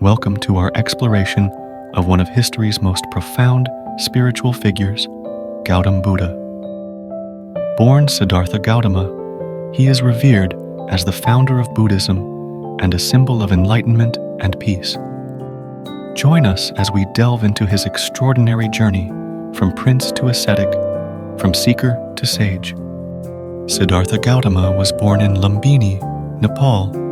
Welcome to our exploration of one of history's most profound spiritual figures, Gautam Buddha. Born Siddhartha Gautama, he is revered as the founder of Buddhism and a symbol of enlightenment and peace. Join us as we delve into his extraordinary journey from prince to ascetic, from seeker to sage. Siddhartha Gautama was born in Lumbini, Nepal,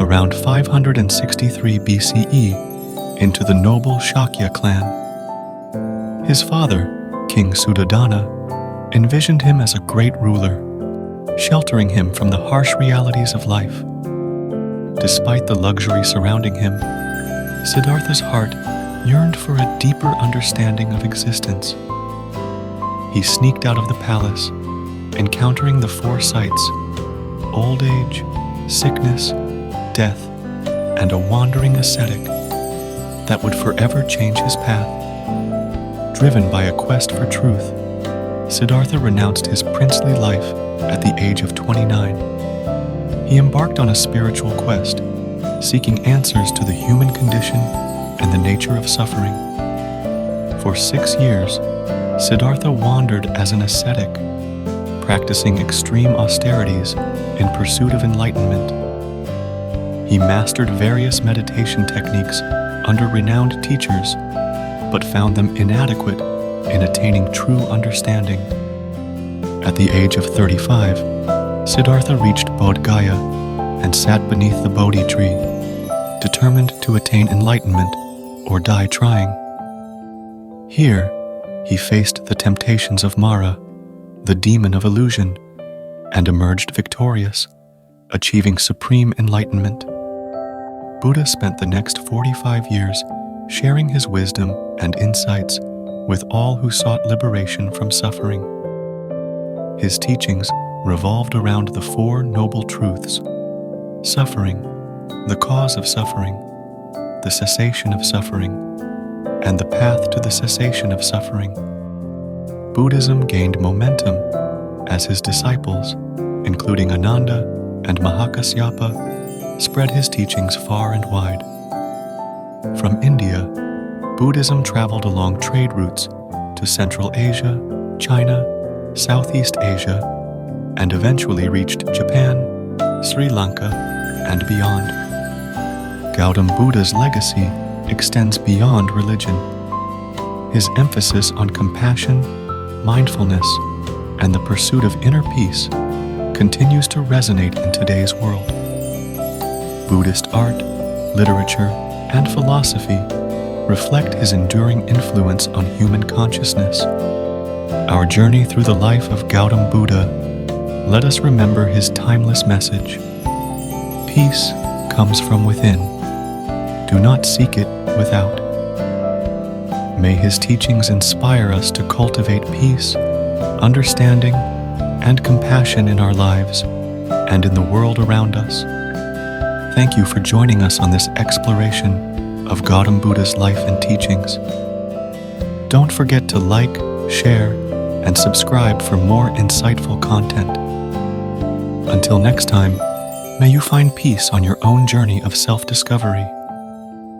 around 563 BCE into the noble Shakya clan. His father, King Suddhodana, envisioned him as a great ruler, sheltering him from the harsh realities of life. Despite the luxury surrounding him, Siddhartha's heart yearned for a deeper understanding of existence. He sneaked out of the palace, encountering the four sights: old age, sickness, death, and a wandering ascetic that would forever change his path. Driven by a quest for truth, Siddhartha renounced his princely life at the age of 29. He embarked on a spiritual quest, seeking answers to the human condition and the nature of suffering. For 6 years, Siddhartha wandered as an ascetic, practicing extreme austerities in pursuit of enlightenment. He mastered various meditation techniques under renowned teachers, but found them inadequate in attaining true understanding. At the age of 35, Siddhartha reached Bodh Gaya and sat beneath the Bodhi tree, determined to attain enlightenment or die trying. Here, he faced the temptations of Mara, the demon of illusion, and emerged victorious, achieving supreme enlightenment. Buddha spent the next 45 years sharing his wisdom and insights with all who sought liberation from suffering. His teachings revolved around the Four Noble Truths: suffering, the cause of suffering, the cessation of suffering, and the path to the cessation of suffering. Buddhism gained momentum as his disciples, including Ananda and Mahakasyapa, spread his teachings far and wide. From India, Buddhism traveled along trade routes to Central Asia, China, Southeast Asia, and eventually reached Japan, Sri Lanka, and beyond. Gautam Buddha's legacy extends beyond religion. His emphasis on compassion, mindfulness, and the pursuit of inner peace continues to resonate in today's world. Buddhist art, literature, and philosophy reflect his enduring influence on human consciousness. Our journey through the life of Gautam Buddha, let us remember his timeless message: peace comes from within. Do not seek it without. May his teachings inspire us to cultivate peace, understanding, and compassion in our lives and in the world around us. Thank you for joining us on this exploration of Gautam Buddha's life and teachings. Don't forget to like, share, and subscribe for more insightful content. Until next time, may you find peace on your own journey of self-discovery.